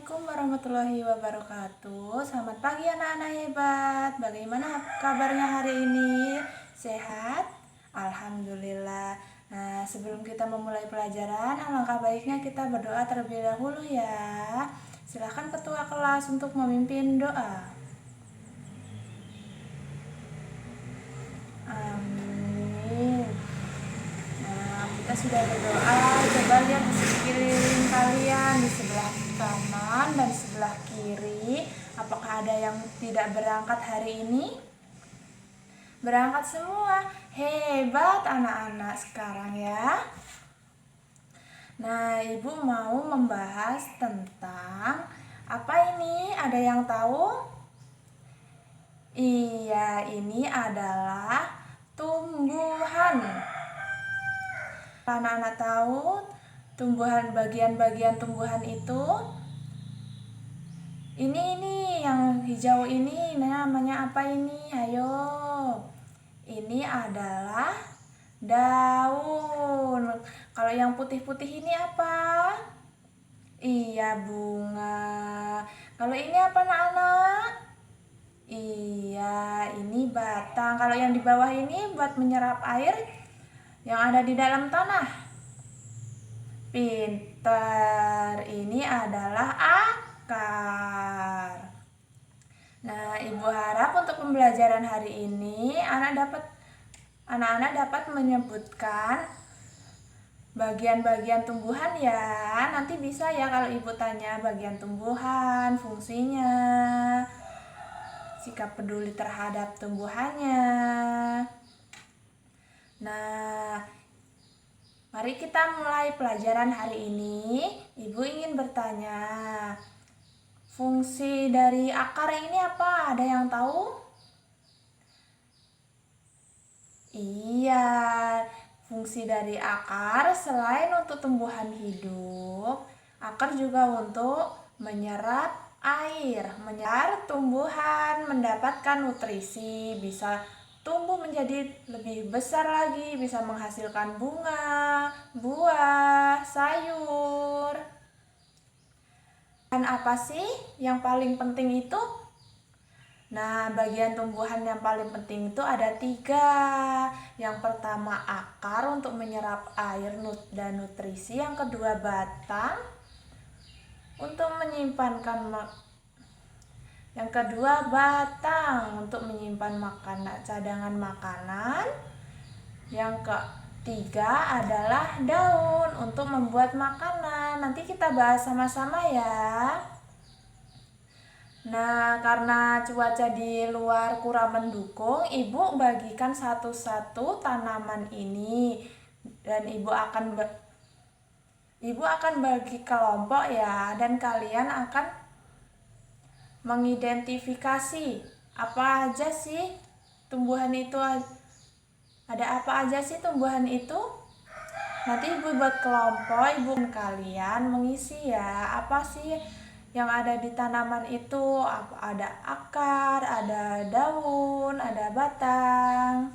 Assalamualaikum warahmatullahi wabarakatuh. Selamat pagi anak-anak hebat. Bagaimana kabarnya hari ini? Sehat? Alhamdulillah. Nah, sebelum kita memulai pelajaran, alangkah baiknya kita berdoa terlebih dahulu ya. Silakan ketua kelas untuk memimpin doa. Amin. Nah, kita sudah berdoa. Coba lihat di sekeliling kalian, di sebelah kanan dan sebelah kiri. Apakah ada yang tidak berangkat hari ini? Berangkat semua. Hebat anak-anak sekarang ya. Nah, Ibu mau membahas tentang apa ini? Ada yang tahu? Iya, ini adalah tumbuhan. Anak-anak tahu tumbuhan, bagian-bagian tumbuhan itu? Ini yang hijau ini namanya apa ini? Ayo. Ini adalah daun. Kalau yang putih-putih ini apa? Iya, bunga. Kalau ini apa anak-anak? Iya, ini batang. Kalau yang di bawah ini buat menyerap air yang ada di dalam tanah. Pintar, ini adalah akar. Nah, Ibu harap untuk pembelajaran hari ini anak-anak dapat menyebutkan bagian-bagian tumbuhan ya. Nanti bisa ya kalau Ibu tanya bagian tumbuhan, fungsinya, sikap peduli terhadap tumbuhannya. Nah, mari kita mulai pelajaran hari ini. Ibu ingin bertanya, fungsi dari akar ini apa? Ada yang tahu? Iya, fungsi dari akar selain untuk tumbuhan hidup, akar juga untuk menyerap air, menyerap tumbuhan mendapatkan nutrisi, bisa tumbuh menjadi lebih besar lagi, bisa menghasilkan bunga, buah, sayur. Dan apa sih yang paling penting itu? Nah, bagian tumbuhan yang paling penting itu ada 3. Yang pertama akar untuk menyerap air dan nutrisi. Yang kedua batang untuk Yang kedua batang untuk menyimpan cadangan makanan. Yang ketiga adalah daun untuk membuat makanan. Nanti kita bahas sama-sama ya. Nah, karena cuaca di luar kurang mendukung, Ibu bagikan satu-satu tanaman ini. Dan Ibu akan bagi kelompok ya, dan kalian akan mengidentifikasi apa aja sih tumbuhan itu, ada apa aja sih tumbuhan itu. Nanti Ibu buat kelompok, Ibu kalian mengisi ya, apa sih yang ada di tanaman itu. Ada akar, ada daun, ada batang.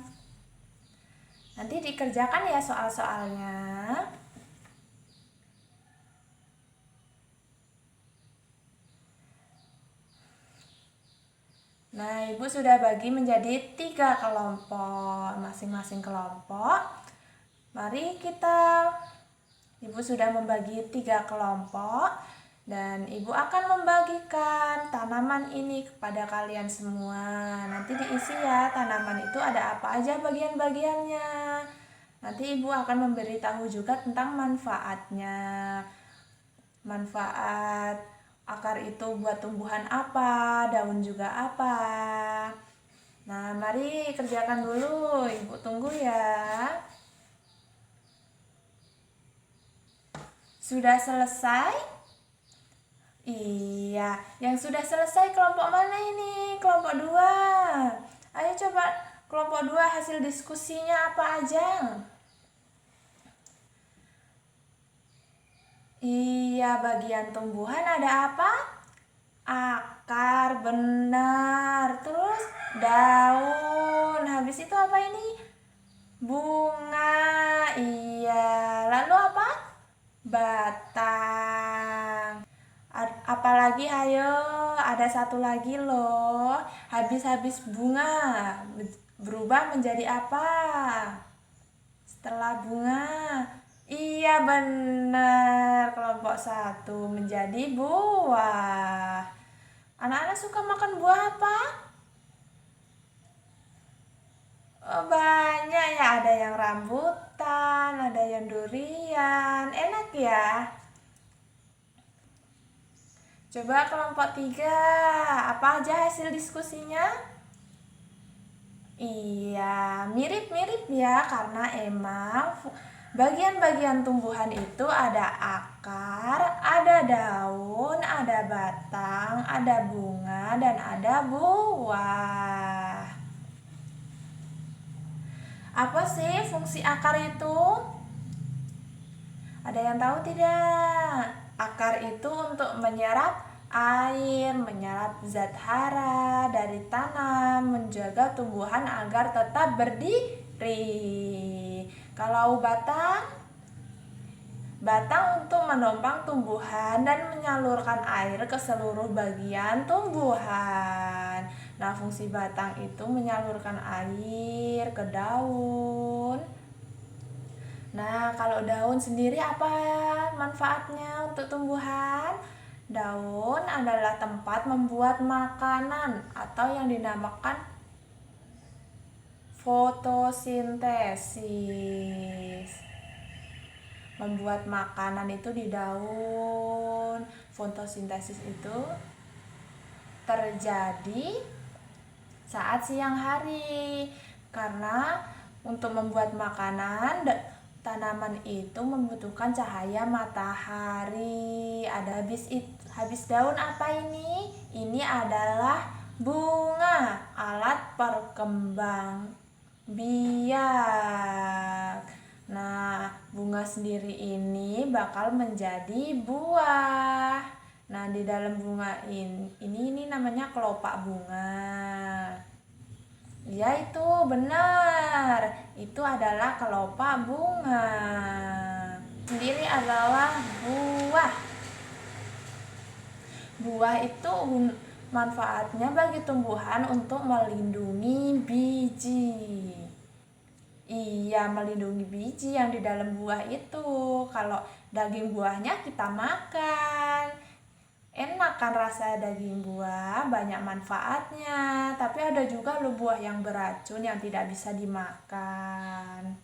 Nanti dikerjakan ya soal-soalnya. Nah, Ibu sudah bagi menjadi 3 kelompok, masing-masing kelompok. Mari Ibu sudah membagi 3 kelompok, dan Ibu akan membagikan tanaman ini kepada kalian semua. Nanti diisi ya, tanaman itu ada apa aja bagian-bagiannya. Nanti Ibu akan memberitahu juga tentang manfaatnya. Manfaat akar itu buat tumbuhan apa, daun juga apa. Nah, mari kerjakan dulu, Ibu tunggu ya. Sudah selesai? Iya, yang sudah selesai kelompok mana ini? Kelompok 2. Ayo coba kelompok 2 hasil diskusinya apa aja? Iya, bagian tumbuhan ada apa? Akar, benar. Terus daun. Habis itu apa ini? Bunga. Iya. Lalu apa? Batang. Apa apa lagi? Hayo, ada satu lagi loh. Habis-habis bunga berubah menjadi apa? Setelah bunga. Iya benar, kelompok satu menjadi buah. Anak-anak suka makan buah apa? Oh, banyak ya, ada yang rambutan, ada yang durian. Enak ya. Coba kelompok 3, apa aja hasil diskusinya? Iya, mirip-mirip ya, karena emang bagian-bagian tumbuhan itu ada akar, ada daun, ada batang, ada bunga, dan ada buah. Apa sih fungsi akar itu? Ada yang tahu tidak? Akar itu untuk menyerap air, menyerap zat hara dari tanam, menjaga tumbuhan agar tetap berdiri. Kalau batang, batang untuk menopang tumbuhan dan menyalurkan air ke seluruh bagian tumbuhan. Nah, fungsi batang itu menyalurkan air ke daun. Nah, kalau daun sendiri apa manfaatnya untuk tumbuhan? Daun adalah tempat membuat makanan atau yang dinamakan fotosintesis. Membuat makanan itu di daun. Fotosintesis itu terjadi saat siang hari. Karena untuk membuat makanan tanaman itu membutuhkan cahaya matahari. Ada habis daun apa ini? Ini adalah bunga, alat perkembang biak. Nah, bunga sendiri ini bakal menjadi buah. Nah, di dalam bunga ini namanya kelopak bunga. Ya, itu benar. Itu adalah kelopak bunga. Sendiri adalah buah. Buah itu manfaatnya bagi tumbuhan untuk melindungi biji. Iya, melindungi biji yang di dalam buah itu. Kalau daging buahnya kita makan. Enak kan rasa daging buah, banyak manfaatnya. Tapi ada juga loh buah yang beracun yang tidak bisa dimakan.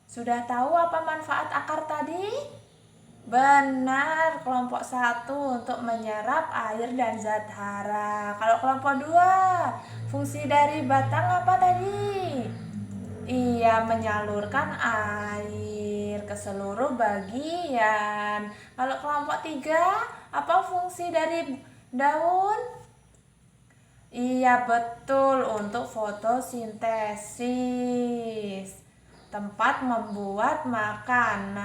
Sudah tahu apa manfaat akar tadi? Benar, kelompok 1 untuk menyerap air dan zat hara. Kalau kelompok 2, fungsi dari batang apa tadi? Iya, menyalurkan air ke seluruh bagian. Kalau kelompok 3, apa fungsi dari daun? Iya, betul, untuk fotosintesis. Tempat membuat makanan.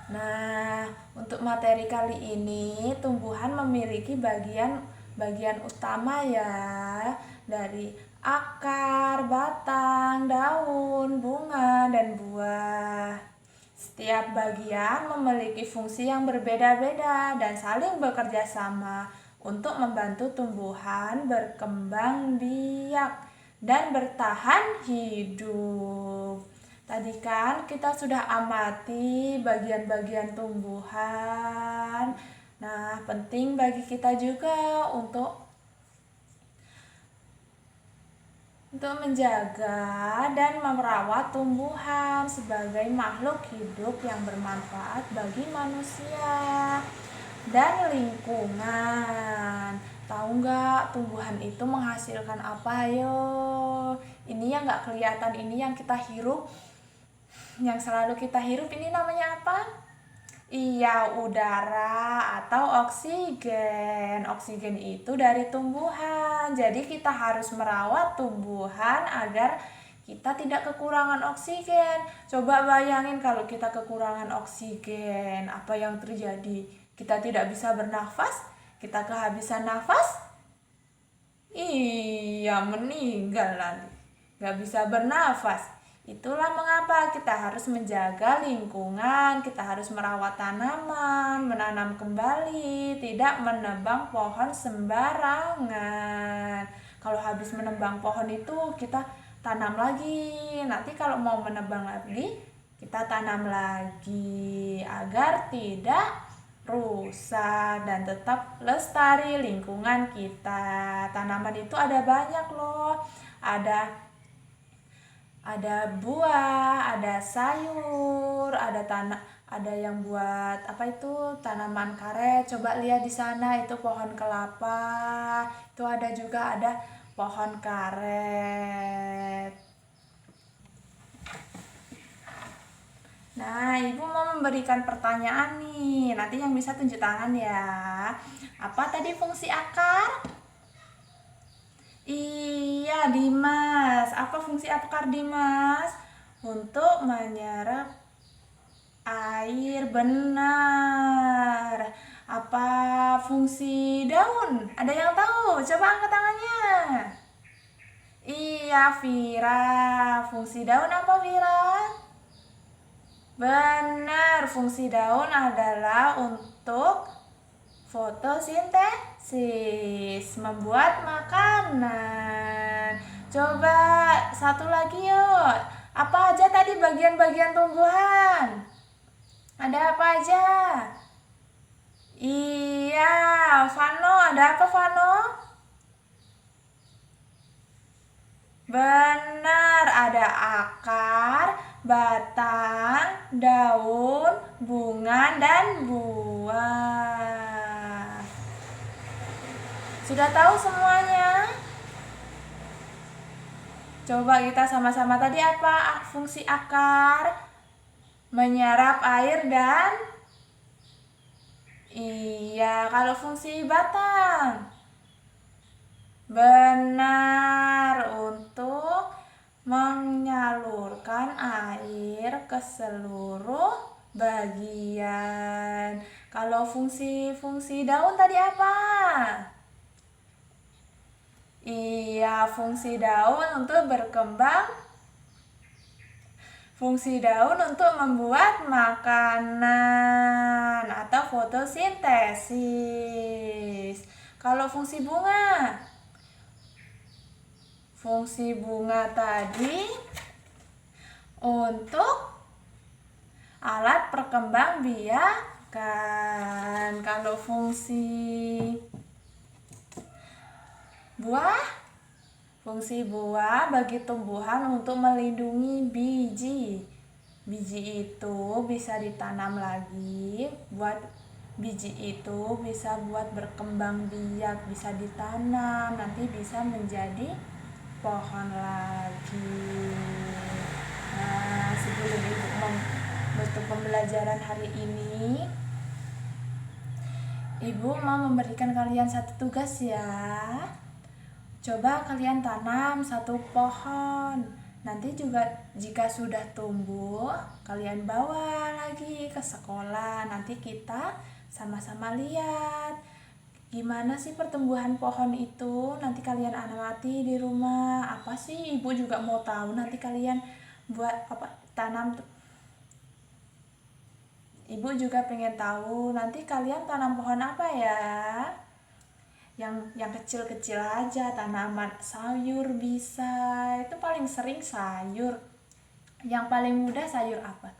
Nah, untuk materi kali ini tumbuhan memiliki bagian utama ya, dari akar, batang, daun, bunga, dan buah. Setiap bagian memiliki fungsi yang berbeda-beda dan saling bekerja sama untuk membantu tumbuhan berkembang biak dan bertahan hidup. Tadi kan kita sudah amati bagian-bagian tumbuhan. Nah, penting bagi kita juga untuk menjaga dan merawat tumbuhan sebagai makhluk hidup yang bermanfaat bagi manusia dan lingkungan. Tahu nggak tumbuhan itu menghasilkan apa? Yo, ini yang nggak kelihatan, ini yang kita hirup. Yang selalu kita hirup ini namanya apa? Iya, udara atau oksigen. Oksigen itu dari tumbuhan. Jadi kita harus merawat tumbuhan agar kita tidak kekurangan oksigen. Coba bayangin kalau kita kekurangan oksigen, apa yang terjadi? Kita tidak bisa bernafas, kita kehabisan nafas. Iya, meninggal nanti. Gak bisa bernafas. Itulah mengapa kita harus menjaga lingkungan, kita harus merawat tanaman, menanam kembali, tidak menebang pohon sembarangan. Kalau habis menebang pohon itu kita tanam lagi. Nanti kalau mau menebang lagi, kita tanam lagi agar tidak rusak dan tetap lestari lingkungan kita. Tanaman itu ada banyak loh. Ada buah, ada sayur, ada yang buat tanaman karet. Coba lihat di sana itu pohon kelapa. Itu ada pohon karet. Nah, Ibu mau memberikan pertanyaan nih. Nanti yang bisa tunjuk tangan ya. Apa tadi fungsi akar? Iya, Dimas. Apa fungsi akar, Dimas? Untuk menyerap air, benar. Apa fungsi daun? Ada yang tahu? Coba angkat tangannya. Iya, Vira. Fungsi daun apa, Vira? Benar, fungsi daun adalah untuk fotosintesis, membuat makanan. Coba satu lagi yuk. Apa aja tadi bagian-bagian tumbuhan? Ada apa aja? Iya, Vano, ada apa Vano? Benar, ada akar, batang, daun, bunga, dan buah. Sudah tahu semuanya? Coba kita sama-sama tadi apa fungsi akar? Menyerap air dan iya, kalau fungsi batang? Benar, untuk menyalurkan air ke seluruh bagian. Kalau fungsi daun tadi apa? Iya, fungsi daun untuk berkembang. Fungsi daun untuk membuat makanan atau fotosintesis. Kalau fungsi bunga? Fungsi bunga tadi untuk alat perkembangbiakan. Kalau fungsi buah? Fungsi buah bagi tumbuhan untuk melindungi biji. Biji itu bisa ditanam lagi, biji itu bisa buat berkembang biak, bisa ditanam, nanti bisa menjadi pohon lagi. Nah, sebelum Ibu menutup pembelajaran hari ini, Ibu mau memberikan kalian satu tugas ya. Coba kalian tanam satu pohon. Nanti juga jika sudah tumbuh, kalian bawa lagi ke sekolah. Nanti kita sama-sama lihat gimana sih pertumbuhan pohon itu. Nanti kalian amati di rumah. Apa sih? Ibu juga mau tahu. Nanti kalian buat tanam. Ibu juga pengen tahu. Nanti kalian tanam pohon apa ya? Yang kecil-kecil aja, tanaman sayur bisa. Itu paling sering sayur. Yang paling mudah sayur apa?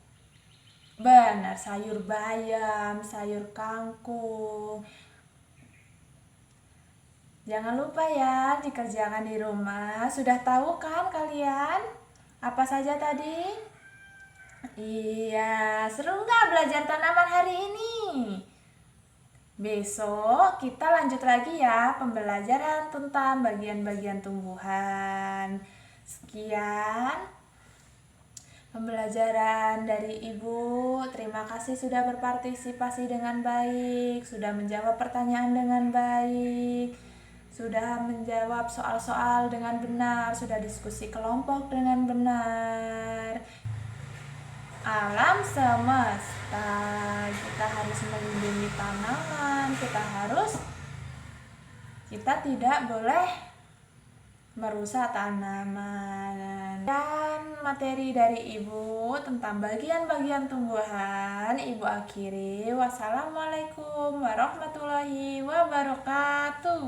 Benar, sayur bayam, sayur kangkung. Jangan lupa ya dikerjakan di rumah. Sudah tahu kan kalian? Apa saja tadi? Iya, seru nggak belajar tanaman hari ini? Besok kita lanjut lagi ya pembelajaran tentang bagian-bagian tumbuhan. Sekian pembelajaran dari Ibu. Terima kasih sudah berpartisipasi dengan baik, sudah menjawab pertanyaan dengan baik, sudah menjawab soal-soal dengan benar, sudah diskusi kelompok dengan benar. Alam semesta, kita harus melindungi tanaman, kita tidak boleh merusak tanaman. Dan materi dari Ibu tentang bagian-bagian tumbuhan Ibu akhiri. Wassalamualaikum warahmatullahi wabarakatuh.